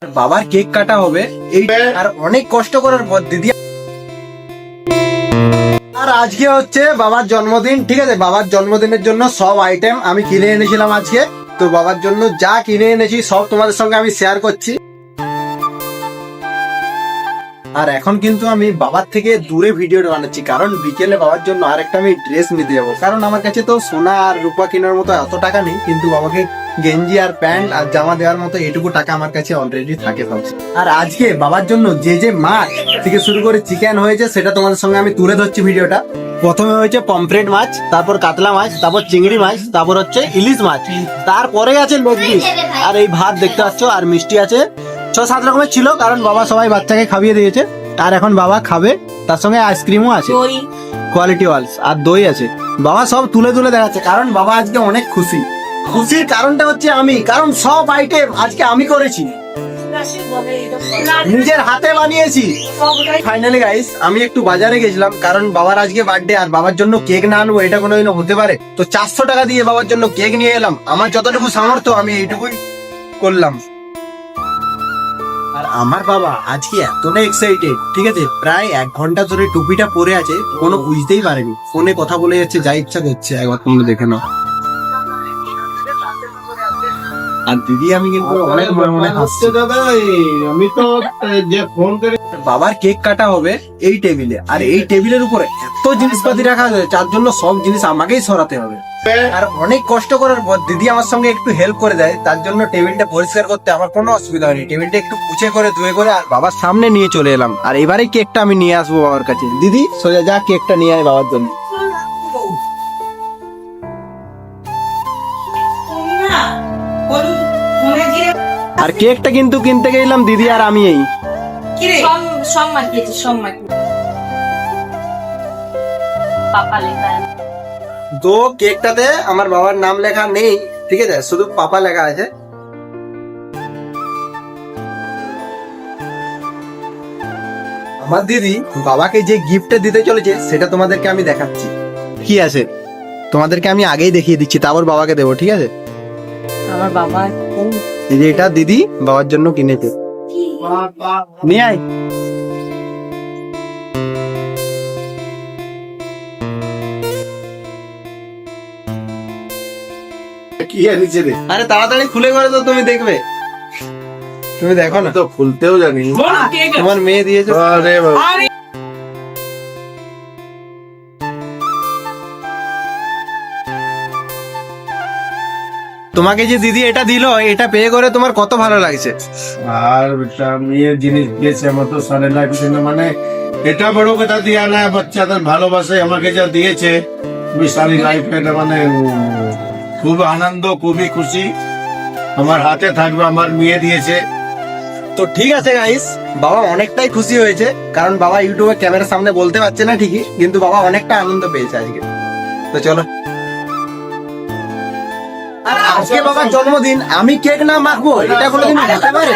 বাবার কেক কাটা হবে এই আর অনেক কষ্ট করার পর দিদি আর আজকে হচ্ছে বাবার জন্মদিন, ঠিক আছে। বাবার জন্মদিনের জন্য সব আইটেম আমি কিনে এনেছিলাম আজকে। তো বাবার জন্য যা কিনে এনেছি সব তোমাদের সঙ্গে আমি শেয়ার করছি। আর এখন কিন্তু আমি বাবার থেকে দূরে ভিডিও বানাচ্ছি, কারণ বিকেলে বাবার জন্য আরেকটা আমি ড্রেস নিতে যাবো। কারণ আমার কাছে তো সোনা আর রূপা কেনার মতো এত টাকা নেই, কিন্তু বাবাকে গেঞ্জি আর প্যান্ট আর জামা দেওয়ার মতো এইটুকু টাকা আমার কাছে অলরেডি থাকে ভাবছি। আর আজকে বাবার জন্য যে যে মাছ থেকে শুরু করে চিকেন হয়েছে সেটা তোমাদের সঙ্গে আমি তুলে ধরছি ভিডিওটা। প্রথমে হয়েছে পমফ্রেট মাছ, তারপর কাতলা মাছ, তারপর চিংড়ি মাছ, তারপর হচ্ছে ইলিশ মাছ, তারপরে আছে লেগ পিস, আর এই ভাত দেখতে পাচ্ছ, আর মিষ্টি আছে। 6-7 রকমের ছিল, কারণ বাবা সবাই বাচ্চাকে খাইয়ে দিয়েছে। আর এখন বাবা খাবে, তার সঙ্গে আইসক্রিমও আছে, কোয়ালিটি ওয়ালস, আর দই আছে। বাবা সব তুলে তুলে দেখাচ্ছে, কারণ বাবা আজকে অনেক খুশি। খুশির কারণটা হচ্ছে আমি, কারণ সব আইটেম আজকে আমি করেছি, নিজের হাতে বানিয়েছি। ফাইনালি গাইস, আমি একটু বাজারে গেছিলাম, কারণ বাবার আজকে বার্থডে, আর বাবার জন্য কেক না আনবো এটা কোনোদিনও হতে পারে। তো 400 টাকা দিয়ে বাবার জন্য কেক নিয়ে এলাম। আমার যতটুকু সামর্থ্য আমি এইটুকুই করলাম। আর আমার বাবা আজকে এতটা এক্সাইটেড, ঠিক আছে, প্রায় 1 ঘন্টা ধরে টুপিটা পরে আছে, কোনো বুঝতেই পারেনি। ফোনে কথা বলে যাচ্ছে, যা ইচ্ছা করছে, একবার তোমরা দেখে নাও। আর দিদি আমি কিন্তু অনেক মনে মনে হাসছি। আমি তো যে ফোন করে বাবার কেক কাটা হবে এই টেবিলে, আর এই টেবিলের উপরে এত জিনিসপাতি রাখা আছে, যার জন্য সব জিনিস আমাকেই সরাতে হবে। আর অনেক কষ্ট করার পর দিদি আমার সঙ্গে একটু হেল্প করে দেয়, তার জন্য টেবিলটা পরিষ্কার করতে আমার কোনো অসুবিধা হয়নি। টেবিলটা একটু কুচে করে ধুয়ে করে আর বাবার সামনে নিয়ে চলে এলাম। আর এবারে কেকটা আমি নিয়ে আসবো বাবার কাছে। দিদি সোজা যা কেকটা নিয়ে আয় বাবার জন্য। আর কেকটা কিন্তু কিনতে গেলাম দিদি আর আমি। এই তো কেকটাতে আমার বাবার নাম লেখা নেই, ঠিক আছে, শুধু পাপা লেখা আছে। আমার দিদি বাবাকে যে গিফটটা দিতে চলেছে সেটা তোমাদেরকে আমি দেখাচ্ছি। কি আছে তোমাদেরকে আমি আগেই দেখিয়ে দিচ্ছি, তারপর বাবাকে দেবো, ঠিক আছে। আমার বাবা এই যে এটা দিদি বাবার জন্য কিনেছে, নিয়ে আয়। কি আনিছে রে? আরে তাড়াতাড়ি খুলে করে তো, তুমি দেখবে, তুমি দেখো না। তো খুলতেও জানি তোমার মেয়ে দিয়েছে। আরে বাবা, তোমাকে যে দিদি এটা দিল, এটা পেয়ে করে তোমার কত ভালো লাগছে। আর বেটা মেয়ের জিনিস দিয়েছে আমার তো সাড়ে লাখ দিল, মানে এটা বড় কথা দিয়া না, বাচ্চাদের ভালোবাসে আমাকে যা দিয়েছে আমি সারি লাইফ এটা মানে খুব আনন্দ, খুবই খুশি। আমার হাতে থাকবে, আমার মেয়ে দিয়েছে। তো ঠিক আছে গাইস, বাবা অনেকটাই খুশি হয়েছে, কারণ বাবা ইউটিউবে ক্যামেরার সামনে বলতে পারছে না ঠিকই, কিন্তু বাবা অনেকটা আনন্দ পেয়েছে আজকে। তো চলো। আর আজকে বাবার জন্মদিন, আমি কেক না মাখবো এটা কোনোদিন হতে পারে?